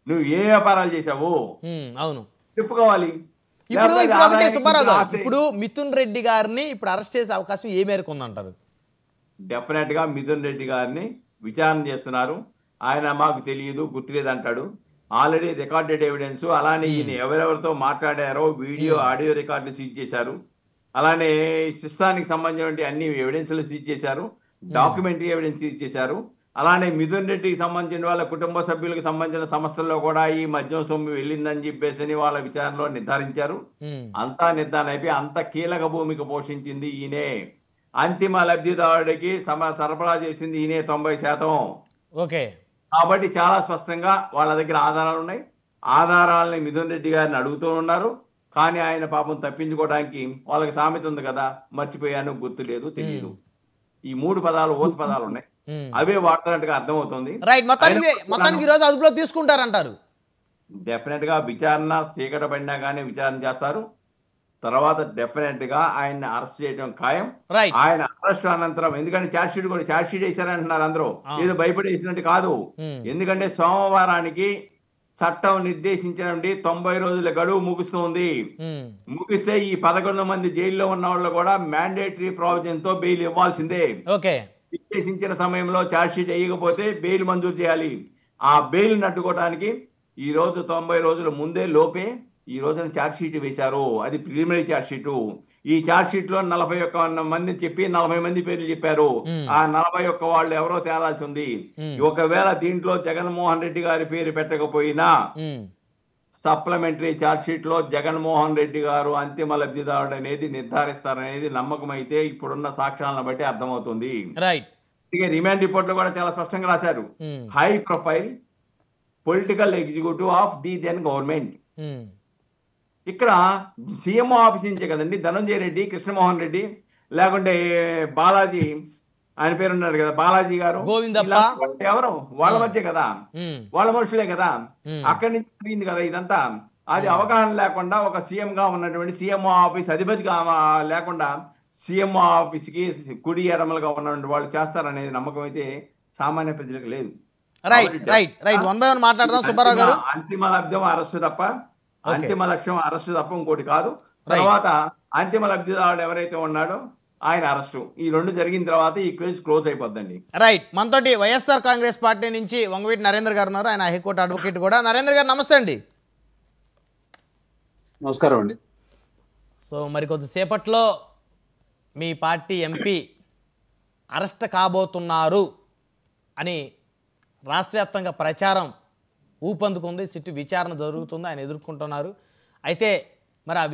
నువ్వు ఏ వ్యాపారాలు చేశావు అవును చెప్పుకోవాలి. ఇప్పుడు ఒకటే సుబ్బారావు గారు, ఇప్పుడు మిథున్ రెడ్డి గారిని ఇప్పుడు అరెస్ట్ చేసే అవకాశం ఏ మేరకు ఉందంటారు? డెఫినెట్ గా మిథున్ రెడ్డి గారిని విచారణ చేస్తున్నారు. ఆయన మాకు తెలియదు గుర్తులేదు అంటాడు. ఆల్రెడీ రికార్డెడ్ ఎవిడెన్స్, అలానే ఈయన ఎవరెవరితో మాట్లాడారో వీడియో ఆడియో రికార్డులు సీజ్ చేశారు. అలానే సిస్టానికి సంబంధించిన అన్ని ఎవిడెన్స్లు సీజ్ చేశారు, డాక్యుమెంటరీ ఎవిడెన్స్ సీజ్ చేశారు. అలానే మిథున్ రెడ్డికి సంబంధించిన వాళ్ళ కుటుంబ సభ్యులకు సంబంధించిన సమస్యల్లో కూడా ఈ మద్యం సొమ్ము వెళ్ళిందని చెప్పేసి వాళ్ళ విచారణలో నిర్ధారించారు. అంతా నిర్ధారణ అయిపోయి అంత కీలక భూమిక పోషించింది ఈయనే. అంతిమ లబ్ధిదారుడికి సరఫరా చేసింది ఈయనే 90%. ఓకే, కాబట్టి చాలా స్పష్టంగా వాళ్ళ దగ్గర ఆధారాలు ఉన్నాయి. ఆధారాలని మిథున్ రెడ్డి గారిని అడుగుతూ ఉన్నారు. కానీ ఆయన పాపం తప్పించుకోవడానికి వాళ్ళకి సామెత ఉంది కదా, మర్చిపోయాను, గుర్తు లేదు, తెలియదు. ఈ 3 పదాలు ఓత పదాలు ఉన్నాయి, అవే వాడుతున్నట్టుగా అర్థమవుతుంది. రైట్, మొత్తానికి ఈరోజు అదుపులో తీసుకుంటారంటారు. డెఫినెట్ గా విచారణ చీకట పడినా కానీ విచారణ చేస్తారు. తర్వాత డెఫినెట్ గా ఆయన అరెస్ట్ చేయడం ఖాయం. ఆయన అరెస్ట్ అనంతరం, ఎందుకంటే ఛార్జ్ షీట్ వేశారంటున్నారు అందరూ, ఏదో భయపడేసినట్టు కాదు. ఎందుకంటే సోమవారానికి చట్టం నిర్దేశించిన 90 రోజుల గడువు ముగుస్తుంది. ముగిస్తే ఈ 11 మంది జైల్లో ఉన్న వాళ్ళు కూడా మ్యాండేటరీ ప్రావిజన్ తో బెయిల్ ఇవ్వాల్సిందే. నిర్దేశించిన సమయంలో ఛార్జ్ షీట్ వేయకపోతే బెయిల్ మంజూరు చేయాలి. ఆ బెయిల్ నట్టుకోవడానికి ఈ రోజు 90 రోజుల ముందే లోపే ఈ రోజున ఛార్జ్ షీట్ వేశారు. అది ప్రిలిమినరీ ఛార్జ్ షీట్. ఈ ఛార్జ్ షీట్ లో 41 మంది చెప్పి 40 మంది పేర్లు చెప్పారు. ఆ 41 వాళ్ళు ఎవరో తేలాల్సి ఉంది. ఒకవేళ దీంట్లో జగన్మోహన్ రెడ్డి గారి పేరు పెట్టకపోయినా సప్లిమెంటరీ ఛార్జ్ షీట్ లో జగన్మోహన్ రెడ్డి గారు అంతిమ లబ్ధిదారుడు అనేది నిర్ధారిస్తారనేది నమ్మకం అయితే ఇప్పుడున్న సాక్ష్యాలను బట్టి అర్థమవుతుంది. రిమాండ్ రిపోర్ట్ లో కూడా చాలా స్పష్టంగా రాశారు, high profile political executive of the then government. ఇక్కడ సీఎంఓ ఆఫీస్ నుంచే కదండి ధనంజయ రెడ్డి, కృష్ణమోహన్ రెడ్డి, లేకుంటే బాలాజీ, ఆయన పేరున్నారు కదా బాలాజీ గారు, ఎవరు వాళ్ళ మధ్య కదా, వాళ్ళ మనుషులే కదా, అక్కడి నుంచి జరిగింది కదా ఇదంతా. అది అవగాహన లేకుండా ఒక సీఎం గా ఉన్నటువంటి సీఎంఓ ఆఫీస్ అధిపతిగా లేకుండా సీఎంఓ ఆఫీస్ కి కుడి ఎడమలుగా ఉన్నటువంటి వాళ్ళు చేస్తారనేది నమ్మకం అయితే సామాన్య ప్రజలకు లేదు. అంతిమ లబ్ధం అరెస్టు తప్ప, అంతిమ లక్ష్యం అరెస్టు తప్ప ఇంకోటి కాదు. తర్వాత అంతిమ లబ్ధిదారుడు ఎవరైతే ఉన్నాడో ఆయన అరెస్టు, ఈ 2 జరిగిన తర్వాత ఈ కేసు క్లోజ్ అయిపోద్దండి. రైట్, మనతోటి వైఎస్ఆర్ కాంగ్రెస్ పార్టీ నుంచి వంగవీటి నరేంద్ర గారు ఉన్నారు, ఆయన హైకోర్టు అడ్వకేట్ కూడా. నరేంద్ర గారు నమస్తే అండి. నమస్కారం అండి. సో మరి కొద్దిసేపట్లో మీ పార్టీ ఎంపీ అరెస్ట్ కాబోతున్నారు అని రాష్ట్ర వ్యాప్తంగా ప్రచారం ఊపందుకుంది. సిట్టు విచారణ జరుగుతుంది, ఆయన ఎదుర్కొంటున్నారు. అయితే మరి ఆ